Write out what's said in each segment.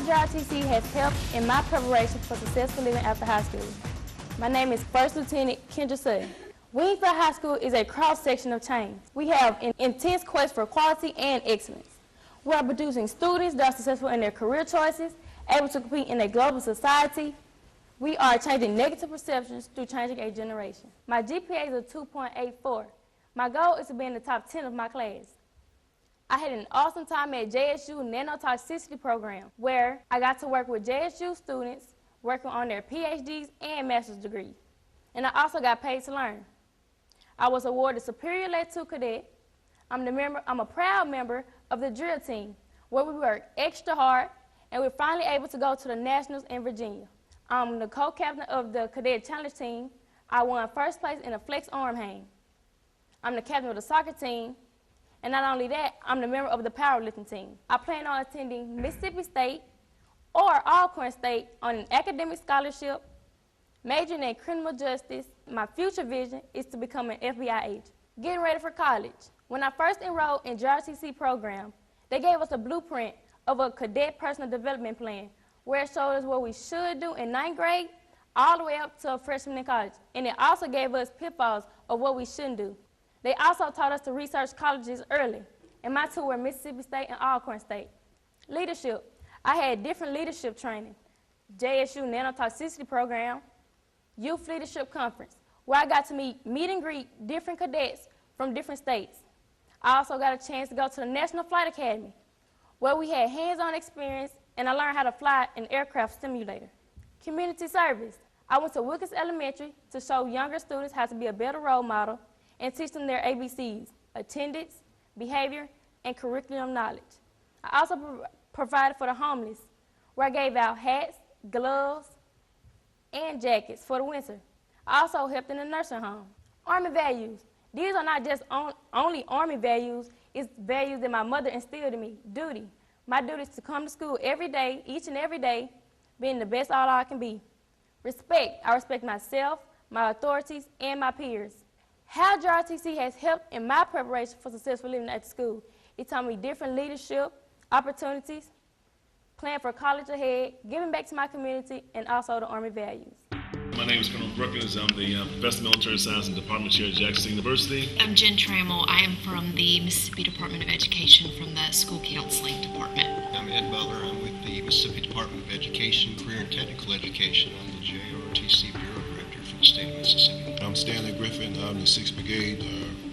JROTC has helped in my preparation for successful living after high school. My name is First Lieutenant Kenderson. Wingfield High School is a cross-section of change. We have an intense quest for quality and excellence. We are producing students that are successful in their career choices, able to compete in a global society. We are changing negative perceptions through changing a generation. My GPA is a 2.84. My goal is to be in the top 10 of my class. I had an awesome time at JSU Nanotoxicity Program, where I got to work with JSU students working on their PhDs and master's degrees. And I also got paid to learn. I was awarded Superior Lead 2 Cadet. I'm a proud member of the drill team, where we work extra hard, and we're finally able to go to the Nationals in Virginia. I'm the co-captain of the Cadet Challenge team. I won first place in the flex arm hang. I'm the captain of the soccer team, and not only that, I'm the member of the powerlifting team. I plan on attending Mississippi State or Alcorn State on an academic scholarship, majoring in criminal justice. My future vision is to become an FBI agent. Getting ready for college. When I first enrolled in JROTC program, they gave us a blueprint of a cadet personal development plan where it showed us what we should do in 9th grade all the way up to a freshman in college. And it also gave us pitfalls of what we shouldn't do. They also taught us to research colleges early, and my two were Mississippi State and Alcorn State. Leadership. I had different leadership training. JSU Nanotoxicity Program, Youth Leadership Conference, where I got to meet and greet different cadets from different states. I also got a chance to go to the National Flight Academy, where we had hands-on experience, and I learned how to fly an aircraft simulator. Community service. I went to Willis Elementary to show younger students how to be a better role model and teach them their ABCs, attendance, behavior, and curriculum knowledge. I also provided for the homeless, where I gave out hats, gloves, and jackets for the winter. I also helped in the nursing home. Army values. These are not just only Army values, it's values that my mother instilled in me. Duty. My duty is to come to school every day, each and every day, being the best all I can be. Respect. I respect myself, my authorities, and my peers. How JROTC has helped in my preparation for successful living at school. It taught me different leadership, opportunities, plan for college ahead, giving back to my community, and also the Army values. My name is Colonel Brookins. I'm the Professor of Military Science and Department Chair at Jackson University. I'm Jen Trammell. I am from the Mississippi Department of Education from the School Counseling Department. I'm Ed Butler. I'm with the Mississippi Department of Education, Career and Technical Education. I'm the JROTC Bureau Director for the state of Mississippi. I'm Stanley Griffin. I'm the 6th Brigade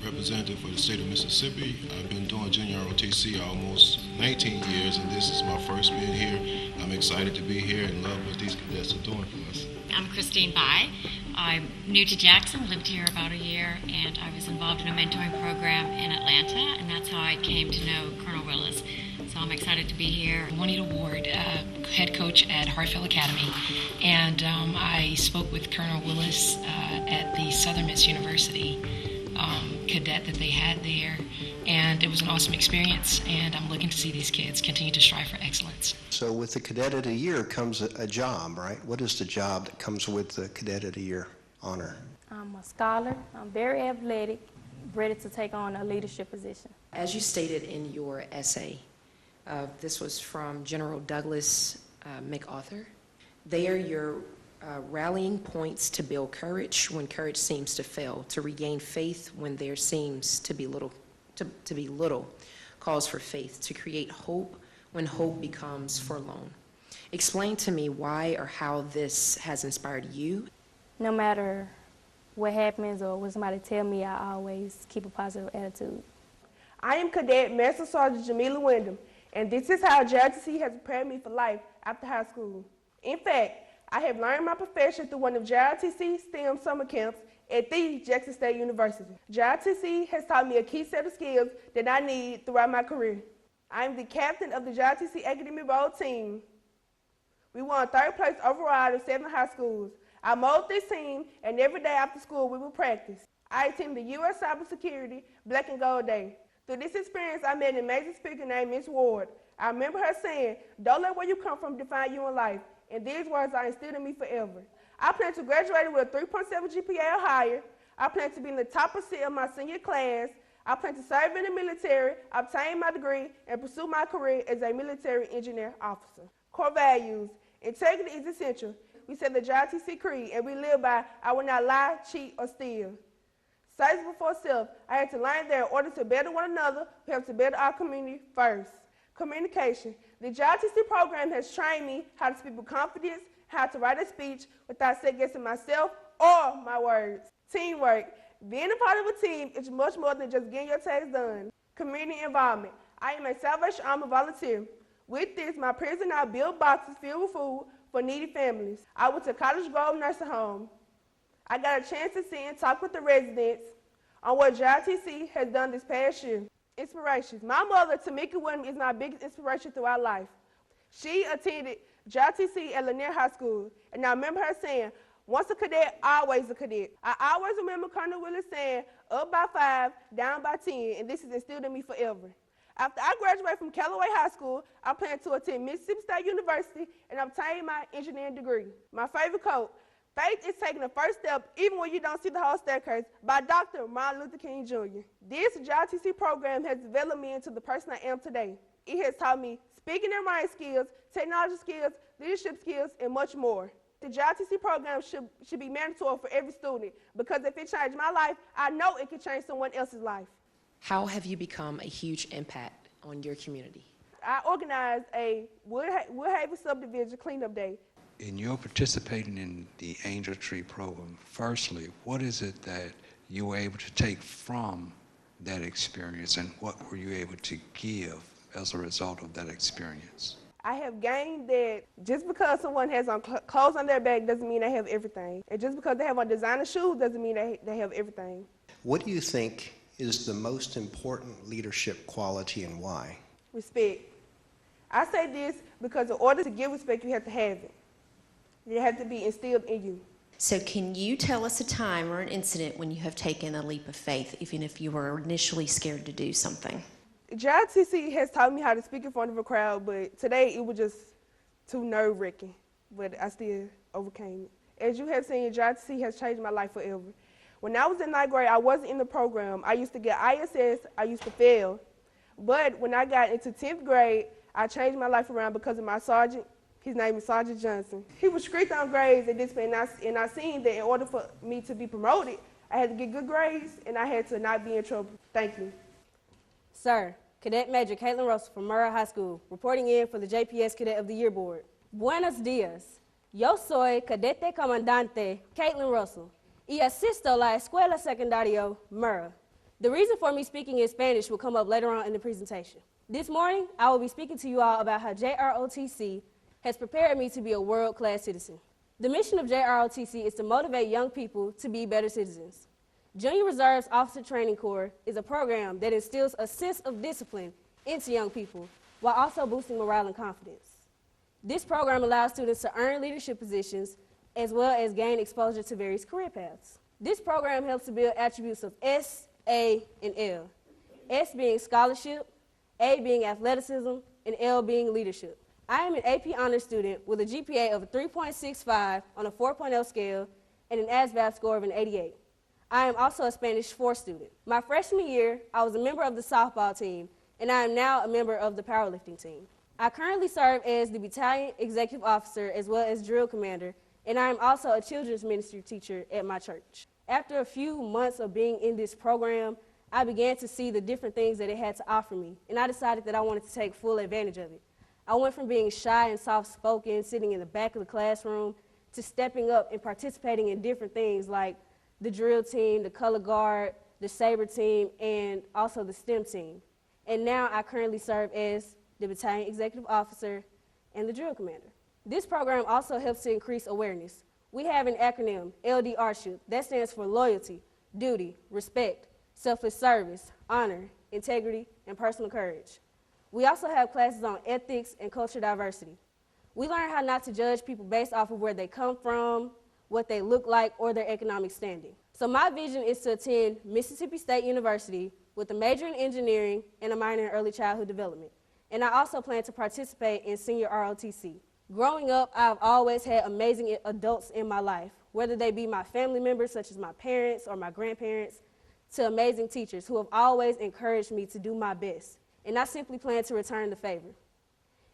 representative for the state of Mississippi. I've been doing JROTC almost 19 years, and this is my first being here. I'm excited to be here and love what these cadets are doing for us. I'm Christine Bai. I'm new to Jackson, lived here about a year, and I was involved in a mentoring program in Atlanta, and that's how I came to know Colonel Willis. So I'm excited to be here. Juanita Ward, head coach at Hartfield Academy, and I spoke with Colonel Willis at the Southern Miss University cadet that they had there, and it was an awesome experience, and I'm looking to see these kids continue to strive for excellence. So with the Cadet of the Year comes a job, right? What is the job that comes with the Cadet of the Year honor? I'm a scholar. I'm very athletic, ready to take on a leadership position. As you stated in your essay, this was from General Douglas MacArthur. They are your rallying points to build courage when courage seems to fail, to regain faith when there seems to be little, cause for faith, to create hope when hope becomes forlorn. Explain to me why or how this has inspired you. No matter what happens or what somebody tell me, I always keep a positive attitude. I am Cadet Master Sergeant Jameelah Windham, and this is how JROTC has prepared me for life after high school. In fact, I have learned my profession through one of JROTC's STEM summer camps at the Jackson State University. JROTC has taught me a key set of skills that I need throughout my career. I am the captain of the JROTC Academy Bowl team. We won 3rd place overall in 7 high schools. I mold this team, and every day after school we will practice. I attend the U.S. Cybersecurity Black and Gold Day. Through this experience, I met an amazing speaker named Ms. Ward. I remember her saying, "Don't let where you come from define you in life." And these words are instilled in me forever. I plan to graduate with a 3.7 GPA or higher. I plan to be in the top percent of my senior class. I plan to serve in the military, obtain my degree, and pursue my career as a military engineer officer. core values. Integrity is essential. We said the JROTC Creed, and we live by, I will not lie, cheat, or steal. Service before self. I had to learn that in order to better one another, we have to better our community first. Communication. The JROTC program has trained me how to speak with confidence, how to write a speech without second-guessing myself or my words. Teamwork. Being a part of a team is much more than just getting your tasks done. Community involvement. I am a Salvation Army volunteer. With this, my prison now build boxes filled with food for needy families. I went to College Grove Nursing Home. I got a chance to see and talk with the residents on what JROTC has done this past year. Inspirations. My mother, Jameelah Windham, is my biggest inspiration throughout life. She attended JROTC at Lanier High School, and I remember her saying, once a cadet, always a cadet. I always remember Colonel Willis saying, up by 5, down by 10, and this is instilled in me forever. After I graduated from Callaway High School, I plan to attend Mississippi State University and obtain my engineering degree. My favorite quote, faith is taking the first step even when you don't see the whole staircase, by Dr. Martin Luther King Jr. This JROTC program has developed me into the person I am today. It has taught me speaking and writing skills, technology skills, leadership skills, and much more. The JROTC program should be mandatory for every student because if it changed my life, I know it can change someone else's life. How have you become a huge impact on your community? I organized a Woodhaven subdivision cleanup day. In your participating in the Angel Tree program, firstly, what is it that you were able to take from that experience and what were you able to give as a result of that experience? I have gained that just because someone has on clothes on their back doesn't mean they have everything. And just because they have on designer shoes doesn't mean they have everything. What do you think is the most important leadership quality and why? Respect. I say this because in order to give respect, you have to have it. It has to be instilled in you. So can you tell us a time or an incident when you have taken a leap of faith, even if you were initially scared to do something? JROTC has taught me how to speak in front of a crowd, but today it was just too nerve-wracking, but I still overcame it. As you have seen, JROTC has changed my life forever. When I was in 9th grade, I wasn't in the program. I used to get ISS, I used to fail. But when I got into 10th grade, I changed my life around because of my sergeant. His name is Sergeant Johnson. He was strict on grades at this point, and I seen that in order for me to be promoted, I had to get good grades, and I had to not be in trouble. Thank you. Sir, Cadet Major Kaitlyn Russell from Murrah High School, reporting in for the JPS Cadet of the Year Board. Buenos dias. Yo soy Cadete Comandante Kaitlyn Russell y asisto la Escuela Secundaria Murrah. The reason for me speaking in Spanish will come up later on in the presentation. This morning, I will be speaking to you all about how JROTC has prepared me to be a world-class citizen. The mission of JROTC is to motivate young people to be better citizens. Junior Reserves Officer Training Corps is a program that instills a sense of discipline into young people while also boosting morale and confidence. This program allows students to earn leadership positions as well as gain exposure to various career paths. This program helps to build attributes of S, A, and L. S being scholarship, A being athleticism, and L being leadership. I am an AP honors student with a GPA of a 3.65 on a 4.0 scale and an ASVAB score of an 88. I am also a Spanish 4 student. My freshman year, I was a member of the softball team, and I am now a member of the powerlifting team. I currently serve as the battalion executive officer as well as drill commander, and I am also a children's ministry teacher at my church. After a few months of being in this program, I began to see the different things that it had to offer me, and I decided that I wanted to take full advantage of it. I went from being shy and soft-spoken, sitting in the back of the classroom, to stepping up and participating in different things like the drill team, the color guard, the saber team, and also the STEM team. And now I currently serve as the battalion executive officer and the drill commander. This program also helps to increase awareness. We have an acronym, LDRSHIP, that stands for loyalty, duty, respect, selfless service, honor, integrity, and personal courage. We also have classes on ethics and cultural diversity. We learn how not to judge people based off of where they come from, what they look like, or their economic standing. So my vision is to attend Mississippi State University with a major in engineering and a minor in early childhood development. And I also plan to participate in senior ROTC. Growing up, I've always had amazing adults in my life, whether they be my family members, such as my parents or my grandparents, to amazing teachers who have always encouraged me to do my best. And I simply plan to return the favor.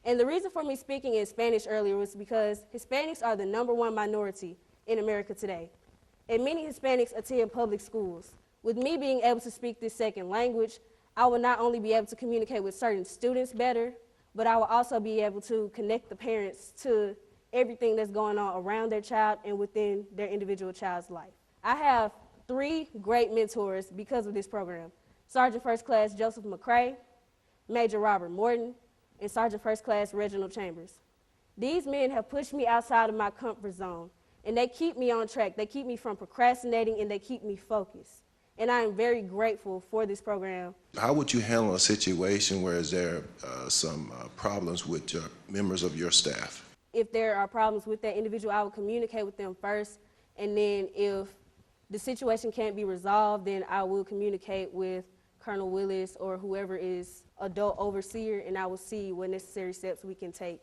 And the reason for me speaking in Spanish earlier was because Hispanics are the #1 minority in America today. And many Hispanics attend public schools. With me being able to speak this second language, I will not only be able to communicate with certain students better, but I will also be able to connect the parents to everything that's going on around their child and within their individual child's life. I have 3 great mentors because of this program: Sergeant First Class Joseph McCray, Major Robert Morton, and Sergeant First Class Reginald Chambers. These men have pushed me outside of my comfort zone, and they keep me on track. They keep me from procrastinating, and they keep me focused. And I am very grateful for this program. How would you handle a situation where there are some problems with members of your staff? If there are problems with that individual, I will communicate with them first, and then if the situation can't be resolved, then I will communicate with Colonel Willis or whoever is adult overseer, and I will see what necessary steps we can take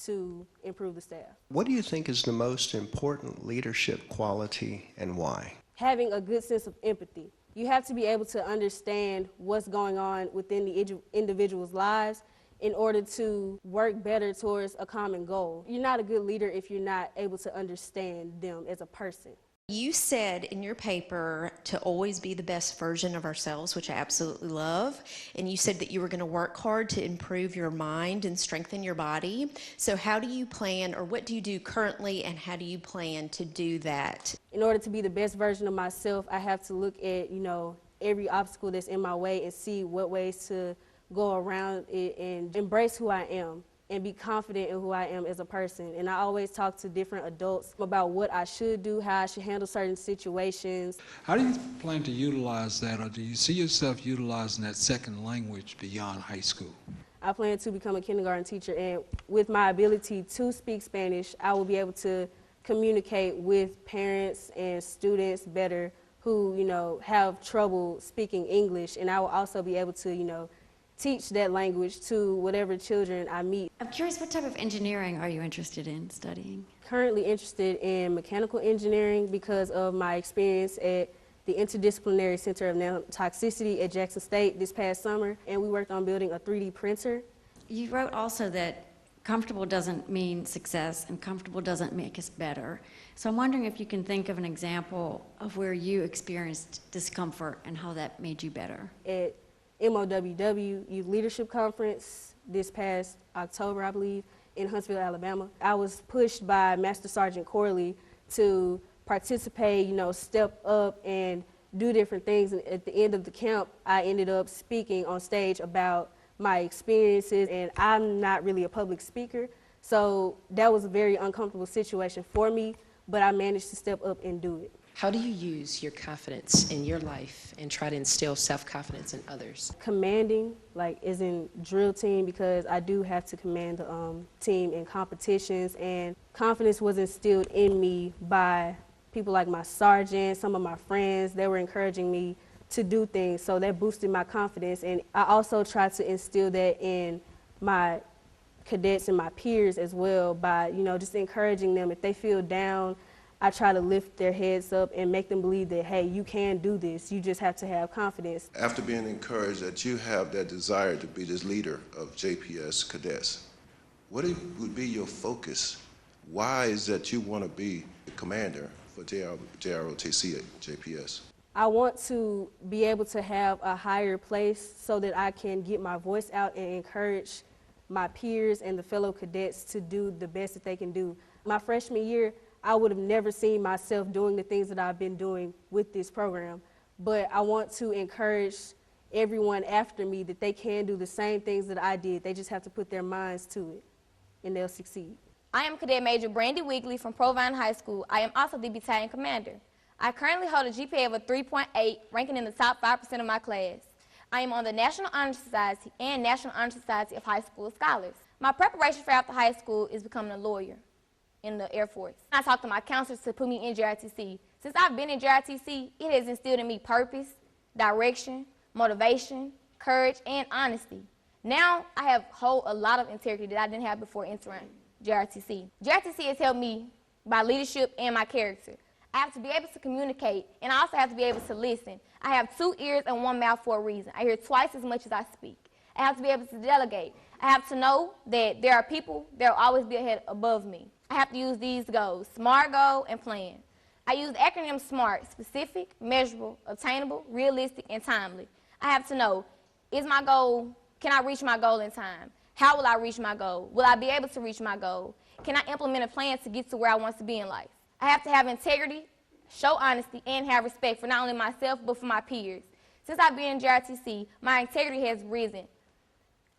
to improve the staff. What do you think is the most important leadership quality and why? Having a good sense of empathy. You have to be able to understand what's going on within the individual's lives in order to work better towards a common goal. You're not a good leader if you're not able to understand them as a person. You said in your paper to always be the best version of ourselves, which I absolutely love. And you said that you were going to work hard to improve your mind and strengthen your body. So how do you plan, or what do you do currently, and how do you plan to do that? In order to be the best version of myself, I have to look at, every obstacle that's in my way and see what ways to go around it and embrace who I am and be confident in who I am as a person. And I always talk to different adults about what I should do, how I should handle certain situations. How do you plan to utilize that, or do you see yourself utilizing that second language beyond high school? I plan to become a kindergarten teacher, and with my ability to speak Spanish, I will be able to communicate with parents and students better who, have trouble speaking English, and I will also be able to, teach that language to whatever children I meet. I'm curious, what type of engineering are you interested in studying? Currently interested in mechanical engineering because of my experience at the Interdisciplinary Center of Nanotoxicity at Jackson State this past summer, and we worked on building a 3D printer. You wrote also that comfortable doesn't mean success, and comfortable doesn't make us better. So I'm wondering if you can think of an example of where you experienced discomfort and how that made you better. At MOWW Youth Leadership Conference this past October, I believe, in Huntsville, Alabama, I was pushed by Master Sergeant Corley to participate, step up and do different things. And at the end of the camp, I ended up speaking on stage about my experiences, and I'm not really a public speaker, so that was a very uncomfortable situation for me, but I managed to step up and do it. How do you use your confidence in your life and try to instill self-confidence in others? Commanding, as in drill team, because I do have to command the team in competitions, and confidence was instilled in me by people like my sergeant, some of my friends. They were encouraging me to do things, so that boosted my confidence. And I also try to instill that in my cadets and my peers as well by, just encouraging them. If they feel down, I try to lift their heads up and make them believe that, hey, you can do this. You just have to have confidence. After being encouraged that you have that desire to be this leader of JPS cadets, what would be your focus? Why is that you want to be the commander for JROTC at JPS? I want to be able to have a higher place so that I can get my voice out and encourage my peers and the fellow cadets to do the best that they can do. My freshman year, I would have never seen myself doing the things that I've been doing with this program, but I want to encourage everyone after me that they can do the same things that I did. They just have to put their minds to it, and they'll succeed. I am Cadet Major Brandy Weekly from Provine High School. I am also the battalion commander. I currently hold a GPA of a 3.8, ranking in the top 5% of my class. I am on the National Honor Society and National Honor Society of High School Scholars. My preparation for after high school is becoming a lawyer in the Air Force. I talked to my counselors to put me in JROTC. Since I've been in JROTC, it has instilled in me purpose, direction, motivation, courage, and honesty. Now I have a lot of integrity that I didn't have before entering JROTC. JROTC has helped me by leadership and my character. I have to be able to communicate, and I also have to be able to listen. I have 2 ears and 1 mouth for a reason. I hear twice as much as I speak. I have to be able to delegate. I have to know that there are people that will always be ahead above me. I have to use these goals: SMART, goal, and plan. I use the acronym SMART: specific, measurable, obtainable, realistic, and timely. I have to know, is my goal, can I reach my goal in time? How will I reach my goal? Will I be able to reach my goal? Can I implement a plan to get to where I want to be in life? I have to have integrity, show honesty, and have respect for not only myself, but for my peers. Since I've been in JROTC, my integrity has risen.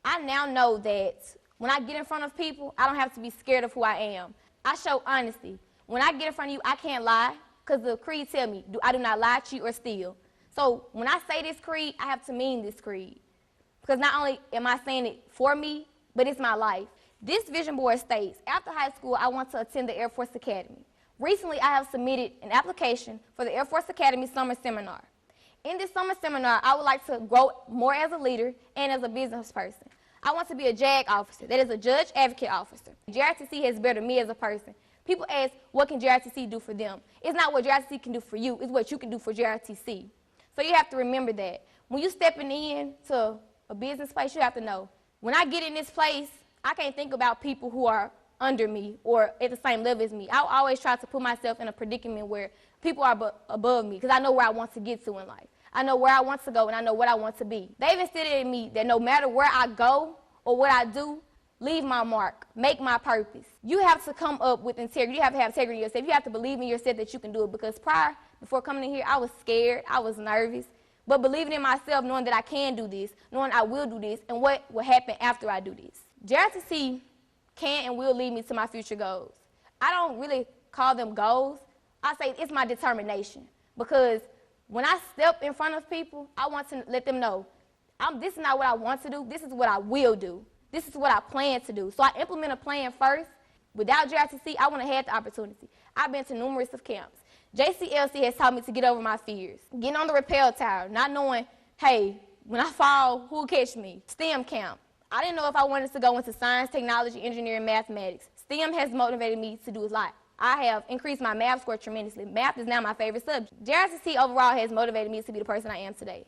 I now know that when I get in front of people, I don't have to be scared of who I am. I show honesty. When I get in front of you, I can't lie, because the creed tells me, I do not lie, cheat, or steal. So when I say this creed, I have to mean this creed. Because not only am I saying it for me, but it's my life. This vision board states, after high school, I want to attend the Air Force Academy. Recently, I have submitted an application for the Air Force Academy Summer Seminar. In this summer seminar, I would like to grow more as a leader and as a business person. I want to be a JAG officer, that is a Judge Advocate Officer. JROTC has bettered me as a person. People ask, what can JROTC do for them? It's not what JROTC can do for you, it's what you can do for JROTC. So you have to remember that. When you're stepping into a business place, you have to know, when I get in this place, I can't think about people who are under me or at the same level as me. I always try to put myself in a predicament where people are above me, because I know where I want to get to in life. I know where I want to go, and I know what I want to be. They've instilled in me that no matter where I go or what I do, leave my mark, make my purpose. You have to come up with integrity. You have to have integrity in yourself. You have to believe in yourself that you can do it, because before coming in here, I was scared, I was nervous. But believing in myself, knowing that I can do this, knowing I will do this, and what will happen after I do this. JROTC can and will lead me to my future goals. I don't really call them goals. I say it's my determination, because when I step in front of people, I want to let them know, this is not what I want to do, this is what I will do. This is what I plan to do. So I implement a plan first. Without JROTC, I wouldn't have had the opportunity. I've been to numerous of camps. JCLC has taught me to get over my fears. Getting on the rappel tower, not knowing, hey, when I fall, who'll catch me? STEM camp. I didn't know if I wanted to go into science, technology, engineering, mathematics. STEM has motivated me to do a lot. I have increased my math score tremendously. Math is now my favorite subject. JROTC overall has motivated me to be the person I am today.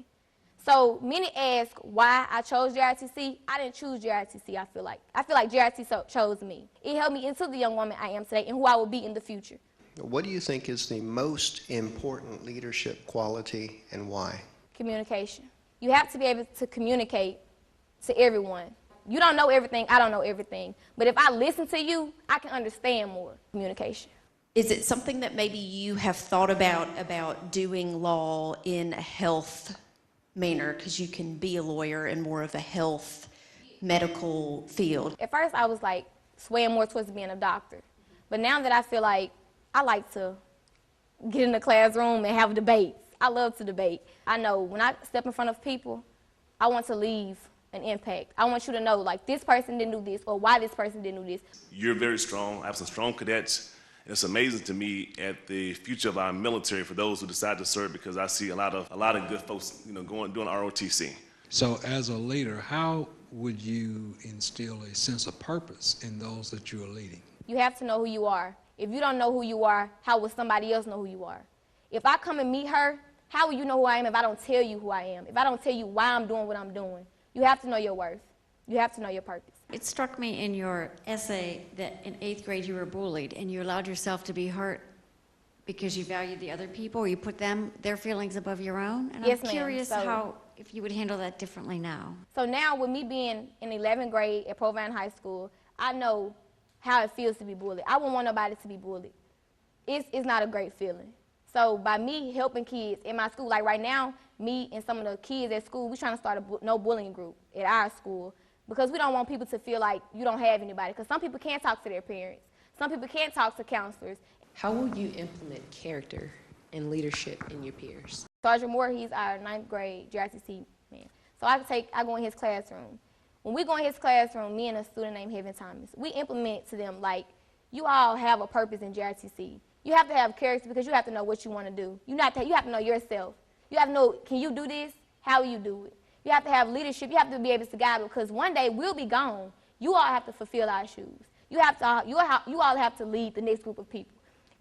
So many ask why I chose JROTC. I didn't choose JROTC, I feel like. I feel like JROTC chose me. It helped me into the young woman I am today and who I will be in the future. What do you think is the most important leadership quality and why? Communication. You have to be able to communicate to everyone. You don't know everything, I don't know everything. But if I listen to you, I can understand more. Communication. Is it something that maybe you have thought about doing law in a health manner, because you can be a lawyer in more of a health medical field? At first I was like swaying more towards being a doctor. But now that I feel like I like to get in the classroom and have debates. I love to debate. I know when I step in front of people, I want to leave an impact. I want you to know, like, this person didn't do this or why this person didn't do this. You're very strong. I have some strong cadets. It's amazing to me at the future of our military for those who decide to serve, because I see a lot of good folks, doing ROTC. So as a leader, how would you instill a sense of purpose in those that you are leading? You have to know who you are. If you don't know who you are, how will somebody else know who you are? If I come and meet her, how will you know who I am if I don't tell you who I am? If I don't tell you why I'm doing what I'm doing? You have to know your worth. You have to know your purpose. It struck me in your essay that in 8th grade you were bullied and you allowed yourself to be hurt because you valued the other people, or you put their feelings above your own. And Yes, I'm curious ma'am. if you would handle that differently now. So now with me being in 11th grade at Provine High School, I know how it feels to be bullied. I wouldn't want nobody to be bullied. It's not a great feeling. So by me helping kids in my school, like right now, me and some of the kids at school, we're trying to start a no bullying group at our school, because we don't want people to feel like you don't have anybody, because some people can't talk to their parents. Some people can't talk to counselors. How will you implement character and leadership in your peers? Sergeant Moore, he's our 9th grade JROTC man. So I go in his classroom. When we go in his classroom, me and a student named Heaven Thomas, we implement to them, like, you all have a purpose in JROTC. You have to have character, because you have to know what you want to do. You have to know yourself. You have to know, can you do this? How will you do it? You have to have leadership. You have to be able to guide, because one day we'll be gone. You all have to fulfill our shoes. You all have to lead the next group of people.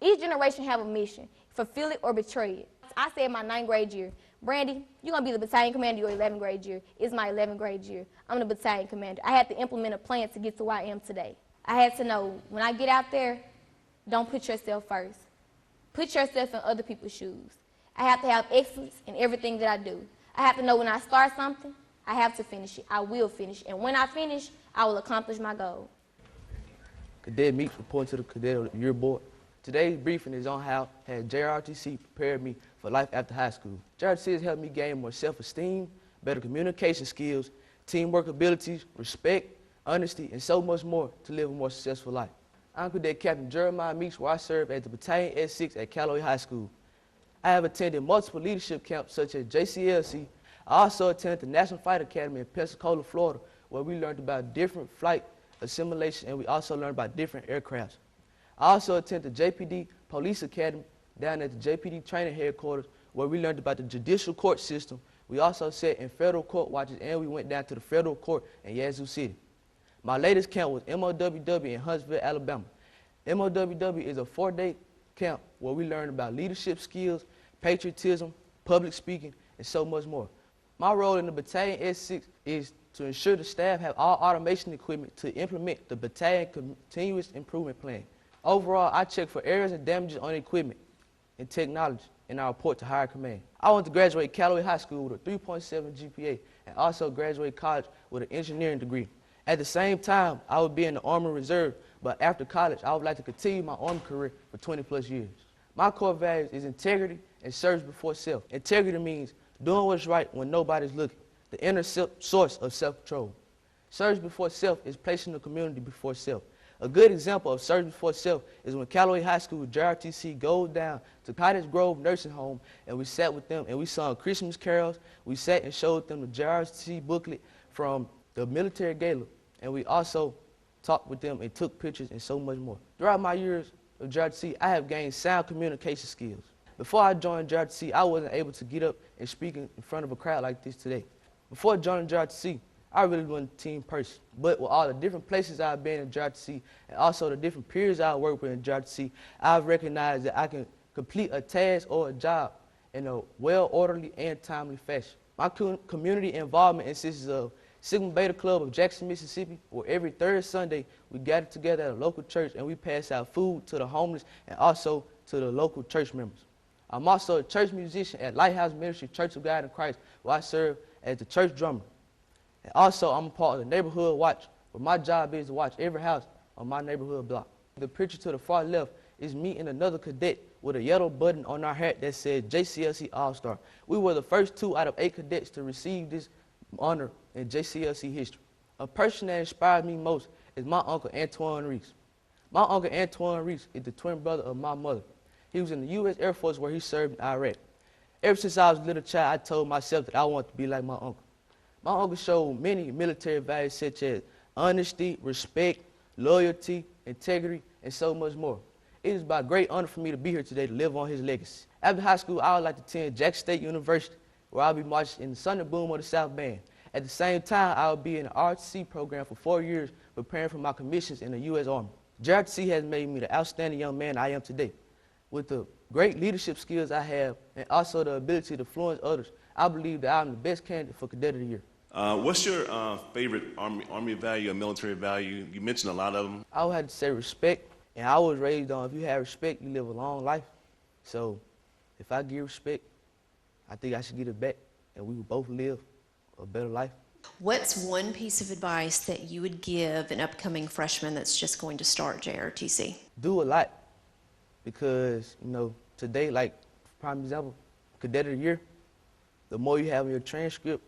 Each generation have a mission. Fulfill it or betray it. I said my 9th grade year, Brandy, you're going to be the battalion commander your 11th grade year. It's my 11th grade year. I'm the battalion commander. I had to implement a plan to get to where I am today. I had to know, when I get out there, don't put yourself first. Put yourself in other people's shoes. I have to have excellence in everything that I do. I have to know when I start something, I have to finish it. I will finish. And when I finish, I will accomplish my goal. Cadet Meek reporting to the Cadet of the Year Board. Today's briefing is on how has JROTC prepared me for life after high school. JROTC has helped me gain more self-esteem, better communication skills, teamwork abilities, respect, honesty, and so much more to live a more successful life. I'm Cadet Captain Jeremiah Meeks, where I serve at the Battalion S6 at Callaway High School. I have attended multiple leadership camps such as JCLC. I also attended the National Fighter Academy in Pensacola, Florida, where we learned about different flight assimilation, and we also learned about different aircrafts. I also attended the JPD Police Academy down at the JPD Training Headquarters, where we learned about the judicial court system. We also sat in federal court watches, and we went down to the federal court in Yazoo City. My latest camp was MOWW in Huntsville, Alabama. MOWW is a 4-day camp where we learned about leadership skills, patriotism, public speaking, and so much more. My role in the Battalion S6 is to ensure the staff have all automation equipment to implement the battalion continuous improvement plan. Overall, I check for errors and damages on equipment and technology in our report to higher command. I want to graduate Callaway High School with a 3.7 GPA and also graduate college with an engineering degree. At the same time, I would be in the Army Reserve, but after college, I would like to continue my Army career for 20+ years. My core values is integrity and service before self. Integrity means doing what's right when nobody's looking, the inner source of self-control. Service before self is placing the community before self. A good example of service before self is when Callaway High School JROTC goes down to Cottage Grove Nursing Home, and we sat with them and we sung Christmas carols. We sat and showed them the JROTC booklet from the military gala, and we also talked with them and took pictures and so much more. Throughout my years of JROTC, I have gained sound communication skills. Before I joined JROTC, I wasn't able to get up and speak in front of a crowd like this today. Before joining JROTC, I really wasn't a team person. But with all the different places I've been in JROTC and also the different peers I work with in JROTC, I've recognized that I can complete a task or a job in a well-orderly and timely fashion. My community involvement consists of Sigma Beta Club of Jackson, Mississippi, where every third Sunday we gather together at a local church and we pass out food to the homeless and also to the local church members. I'm also a church musician at Lighthouse Ministry Church of God in Christ, where I serve as the church drummer. And also, I'm a part of the Neighborhood Watch, where my job is to watch every house on my neighborhood block. The picture to the far left is me and another cadet with a yellow button on our hat that said JCLC All-Star. We were the first 2 out of 8 cadets to receive this honor in JCLC history. A person that inspires me most is my uncle Antoine Reese. My uncle Antoine Reese is the twin brother of my mother. He was in the U.S. Air Force where he served in Iraq. Ever since I was a little child, I told myself that I wanted to be like my uncle. My uncle showed many military values such as honesty, respect, loyalty, integrity, and so much more. It is by great honor for me to be here today to live on his legacy. After high school, I would like to attend Jackson State University, where I'll be marching in the Thunder Boom of the South Band. At the same time, I will be in the ROTC program for 4 years, preparing for my commissions in the U.S. Army. JROTC has made me the outstanding young man I am today. With the great leadership skills I have and also the ability to influence others, I believe that I'm the best candidate for Cadet of the Year. What's your favorite Army value or military value? You mentioned a lot of them. I would have to say respect, and I was raised on if you have respect, you live a long life. So if I give respect, I think I should get it back, and we will both live a better life. What's one piece of advice that you would give an upcoming freshman that's just going to start JROTC? Do a lot, because, today, like, prime example, Cadet of the Year, the more you have in your transcript,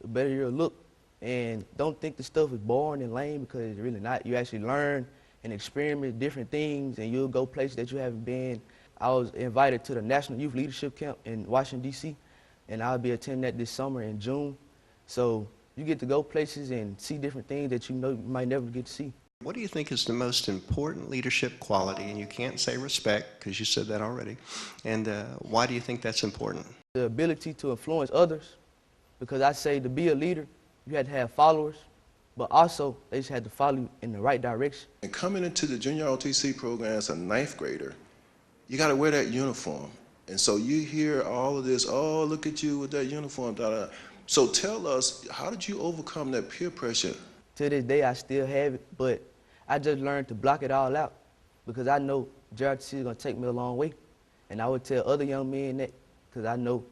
the better you'll look. And don't think the stuff is boring and lame, because it's really not. You actually learn and experiment different things, and you'll go places that you haven't been. I was invited to the National Youth Leadership Camp in Washington, D.C., and I'll be attending that this summer in June. So you get to go places and see different things that you might never get to see. What do you think is the most important leadership quality? And you can't say respect, because you said that already. And why do you think that's important? The ability to influence others, because I say to be a leader, you had to have followers, but also they just had to follow you in the right direction. And coming into the JROTC program as a 9th grader, you got to wear that uniform. And so you hear all of this, oh, look at you with that uniform, da, da. So tell us, how did you overcome that peer pressure? To this day, I still have it, but I just learned to block it all out because I know JROTC is going to take me a long way. And I would tell other young men that because I know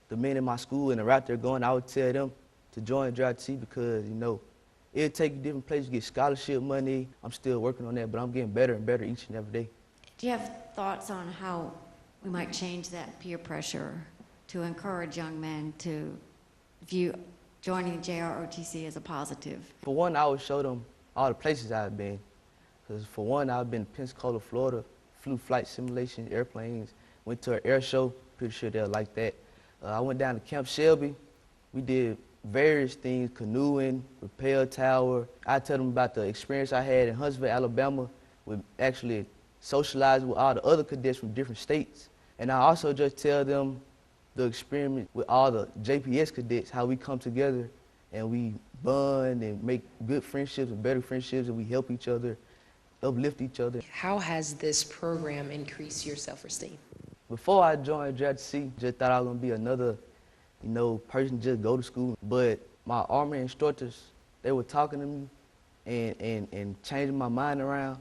the men in my school and the route they're going, I would tell them to join JROTC because, you know, it'll take you different places, get scholarship money. I'm still working on that, but I'm getting better and better each and every day. Do you have thoughts on how we might change that peer pressure to encourage young men to view joining JROTC as a positive? For one, I would show them all the places I've been. Because for one, I've been to Pensacola, Florida, flew flight simulations, airplanes, went to an air show, pretty sure they'll like that. I went down to Camp Shelby. We did various things, canoeing, rappel tower. I tell them about the experience I had in Huntsville, Alabama, with actually socializing with all the other cadets from different states. And I also just tell them the experience with all the JPS cadets, how we come together and we bond and make good friendships and better friendships, and we help each other, uplift each other. How has this program increased your self-esteem? Before I joined JROTC, just thought I was gonna be another, you know, person just go to school. But my Army instructors, they were talking to me and changing my mind around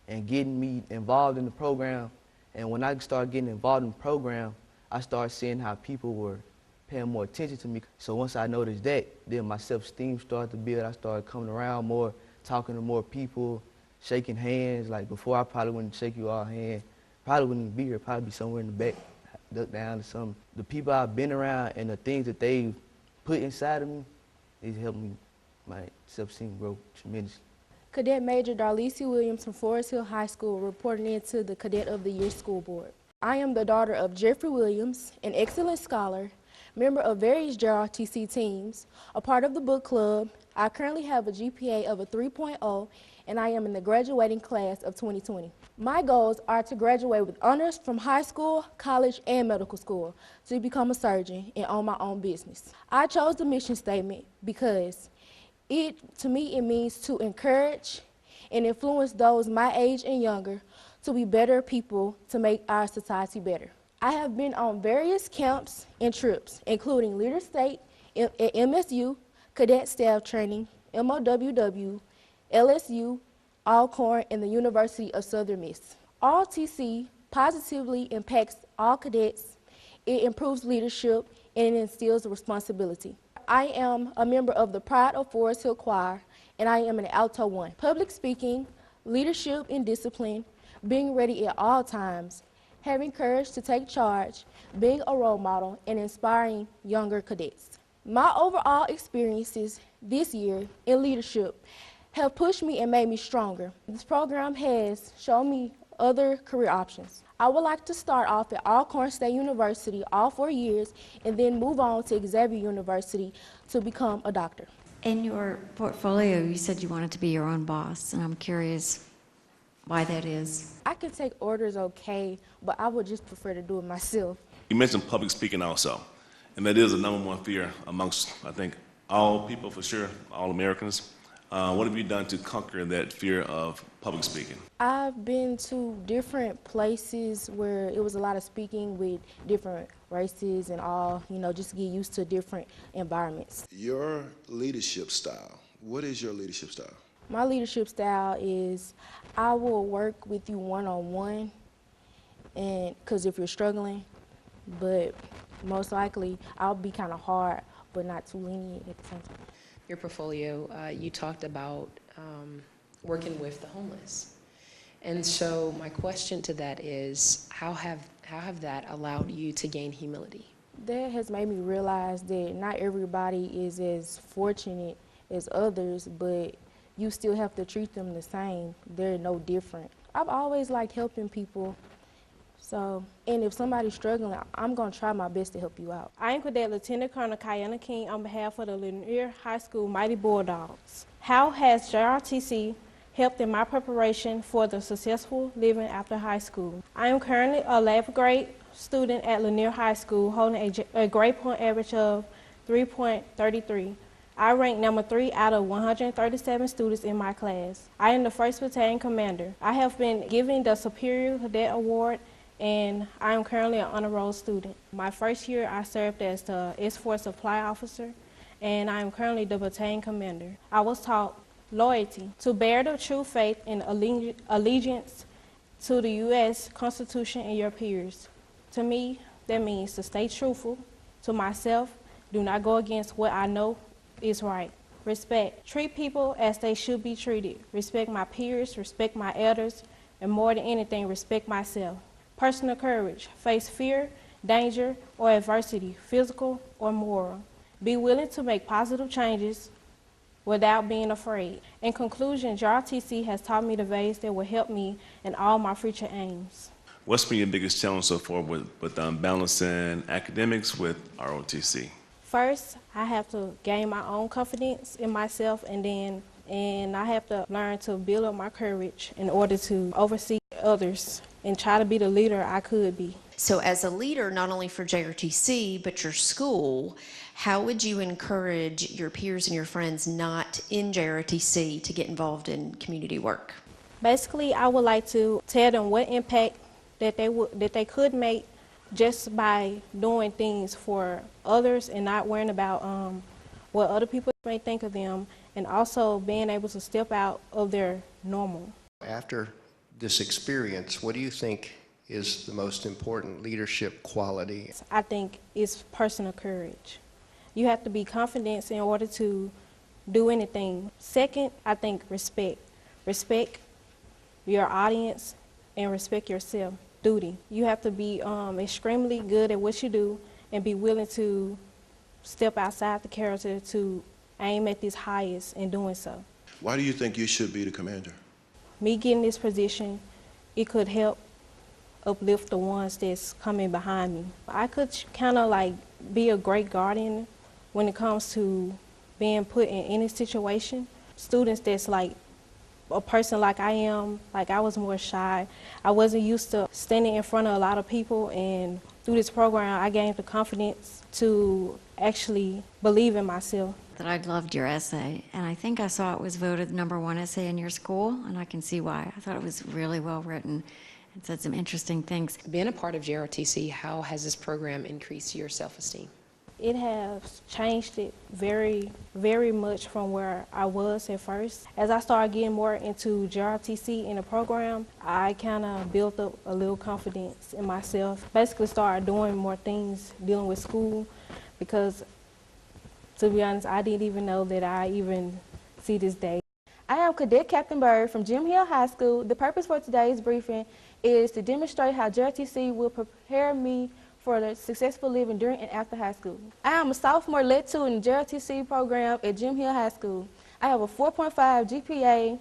and getting me involved in the program. And when I started getting involved in the program, I started seeing how people were paying more attention to me. So once I noticed that, then my self-esteem started to build. I started coming around more, talking to more people, shaking hands. Like before, I probably wouldn't shake you all hand. Probably wouldn't even be here, probably be somewhere in the back, duck down or something. The people I've been around and the things that they've put inside of me, it's helped me, my self-esteem grow tremendously. Cadet Major Darla Williams from Forest Hill High School reporting into the Cadet of the Year School Board. I am the daughter of Jeffrey Williams, an excellent scholar, member of various JROTC teams, a part of the book club. I currently have a GPA of a 3.0, and I am in the graduating class of 2020. My goals are to graduate with honors from high school, college, and medical school, to become a surgeon and own my own business. I chose the mission statement because to me, it means to encourage and influence those my age and younger to be better people to make our society better. I have been on various camps and trips, including Leader State at MSU, Cadet Staff Training, MOWW, LSU, Alcorn, and the University of Southern Miss. ROTC positively impacts all cadets. It improves leadership and it instills responsibility. I am a member of the Pride of Forest Hill Choir, and I am an Alto 1. Public speaking, leadership and discipline, being ready at all times, having courage to take charge, being a role model, and inspiring younger cadets. My overall experiences this year in leadership have pushed me and made me stronger. This program has shown me other career options. I would like to start off at Alcorn State University all 4 years and then move on to Xavier University to become a doctor. In your portfolio, you said you wanted to be your own boss, and I'm curious why that is. I can take orders okay, but I would just prefer to do it myself. You mentioned public speaking also, and that is the #1 fear amongst, I think, all people for sure, all Americans. What have you done to conquer that fear of public speaking? I've been to different places where it was a lot of speaking with different races and all, you know, just to get used to different environments. Your leadership style, what is your leadership style? My leadership style is I will work with you one-on-one, and because if you're struggling, but most likely I'll be kind of hard, but not too lenient at the same time. Your portfolio, you talked about working with the homeless. And so my question to that is, how have that allowed you to gain humility? That has made me realize that not everybody is as fortunate as others, but you still have to treat them the same. They're no different. I've always liked helping people. So, and if somebody's struggling, I'm going to try my best to help you out. I am Cadet Lieutenant Colonel Kaitlyn King on behalf of the Lanier High School Mighty Bulldogs. How has JROTC helped in my preparation for the successful living after high school? I am currently a 11th grade student at Lanier High School holding a grade point average of 3.33. I rank number 3 out of 137 students in my class. I am the 1st Battalion Commander. I have been given the Superior Cadet Award and I am currently an honor roll student. My first year, I served as the S4 supply officer, and I am currently the battalion commander. I was taught loyalty, to bear the true faith and allegiance to the U.S. Constitution and your peers. To me, that means to stay truthful to myself, do not go against what I know is right. Respect, treat people as they should be treated. Respect my peers, respect my elders, and more than anything, respect myself. Personal courage, face fear, danger, or adversity, physical or moral. Be willing to make positive changes without being afraid. In conclusion, JROTC has taught me the ways that will help me in all my future aims. What's been your biggest challenge so far with balancing academics with ROTC? First, I have to gain my own confidence in myself, and I have to learn to build up my courage in order to oversee others and try to be the leader I could be. So as a leader, not only for JROTC, but your school, how would you encourage your peers and your friends not in JROTC to get involved in community work? Basically, I would like to tell them what impact that they could make just by doing things for others and not worrying about what other people may think of them, and also being able to step out of their normal. After this experience, what do you think is the most important leadership quality? I think it's personal courage. You have to be confident in order to do anything. Second, I think respect. Respect your audience and respect yourself. Duty. You have to be extremely good at what you do and be willing to step outside the character to aim at this highest in doing so. Why do you think you should be the commander? Me getting this position, it could help uplift the ones that's coming behind me. I could kind of like be a great guardian when it comes to being put in any situation. Students that's like a person like I am, like I was more shy. I wasn't used to standing in front of a lot of people, and through this program I gained the confidence to actually believe in myself. That I loved your essay, and I think I saw it was voted #1 essay in your school, and I can see why. I thought it was really well written and said some interesting things. Being a part of JROTC, how has this program increased your self-esteem? It has changed it very, very much from where I was at first. As I started getting more into JROTC in the program, I kind of built up a little confidence in myself. Basically started doing more things dealing with school, because to be honest, I didn't even know that I even see this day. I am Cadet Captain Berg from Jameelah High School. The purpose for today's briefing is to demonstrate how JROTC will prepare me for the successful living during and after high school. I am a sophomore Lit 2 in the JROTC program at Jameelah High School. I have a 4.5 GPA.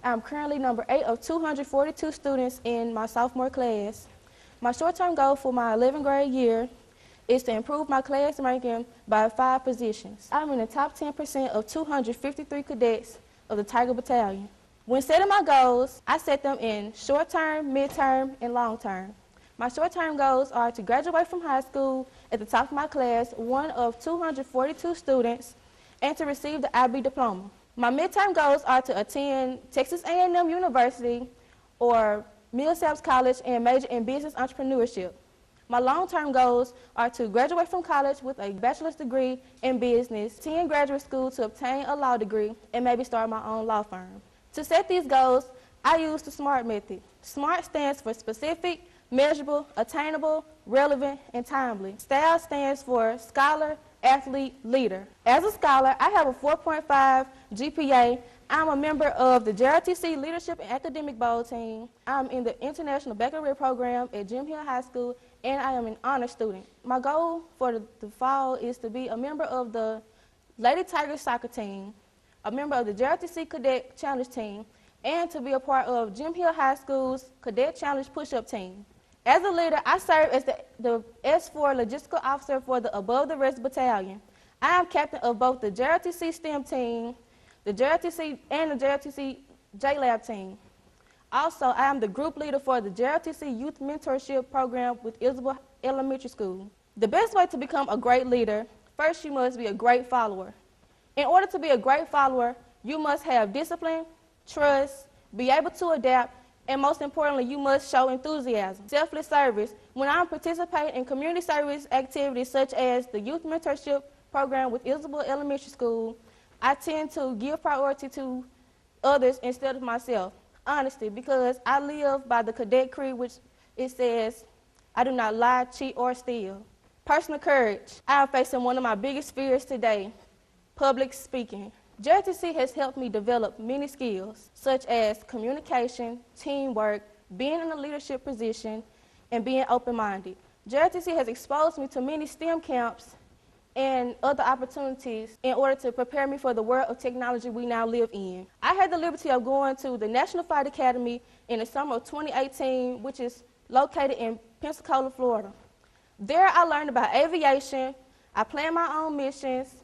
I'm currently number 8 of 242 students in my sophomore class. My short-term goal for my 11th grade year is to improve my class ranking by 5 positions. I'm in the top 10% of 253 cadets of the Tiger Battalion. When setting my goals, I set them in short-term, mid-term, and long-term. My short-term goals are to graduate from high school at the top of my class, 1 of 242 students, and to receive the IB diploma. My mid-term goals are to attend Texas A&M University or Millsaps College and major in business entrepreneurship. My long-term goals are to graduate from college with a bachelor's degree in business, attend graduate school to obtain a law degree, and maybe start my own law firm. To set these goals, I use the SMART method. SMART stands for specific, measurable, attainable, relevant, and timely. STAL stands for scholar, athlete, leader. As a scholar, I have a 4.5 GPA. I'm a member of the JROTC Leadership and Academic Bowl team. I'm in the International Baccalaureate program at Jameelah High School, and I am an honor student. My goal for the fall is to be a member of the Lady Tigers soccer team, a member of the JROTC Cadet Challenge team, and to be a part of Jameelah High School's Cadet Challenge push-up team. As a leader, I serve as the S4 logistical officer for the Above the Rest Battalion. I am captain of both the JROTC STEM team, the JROTC and the JROTC J-Lab team. Also, I am the group leader for the JROTC Youth Mentorship Program with Isabel Elementary School. The best way to become a great leader, first you must be a great follower. In order to be a great follower, you must have discipline, trust, be able to adapt, And most importantly, you must show enthusiasm, selfless service. When I'm participating in community service activities such as the youth mentorship program with Isabel Elementary School, I tend to give priority to others instead of myself. Honesty, because I live by the Cadet Creed, which it says, I do not lie, cheat, or steal. Personal courage. I am facing one of my biggest fears today, public speaking. JROTC has helped me develop many skills, such as communication, teamwork, being in a leadership position, and being open-minded. JROTC has exposed me to many STEM camps and other opportunities in order to prepare me for the world of technology we now live in. I had the liberty of going to the National Flight Academy in the summer of 2018, which is located in Pensacola, Florida. There I learned about aviation, I planned my own missions,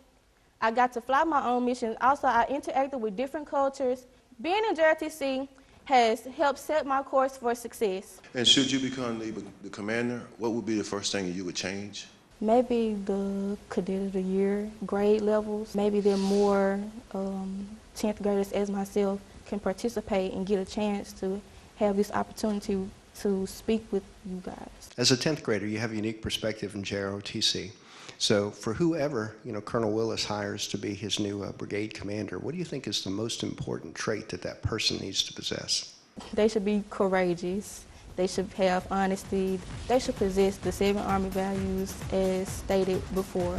I got to fly my own missions. Also, I interacted with different cultures. Being in JROTC has helped set my course for success. And should you become the commander, what would be the first thing that you would change? Maybe the Cadet of the Year grade levels. Maybe they're more 10th graders as myself can participate and get a chance to have this opportunity to speak with you guys. As a 10th grader, you have a unique perspective in JROTC. So for whoever, Colonel Willis hires to be his new brigade commander, what do you think is the most important trait that that person needs to possess? They should be courageous. They should have honesty. They should possess the 7 Army values as stated before.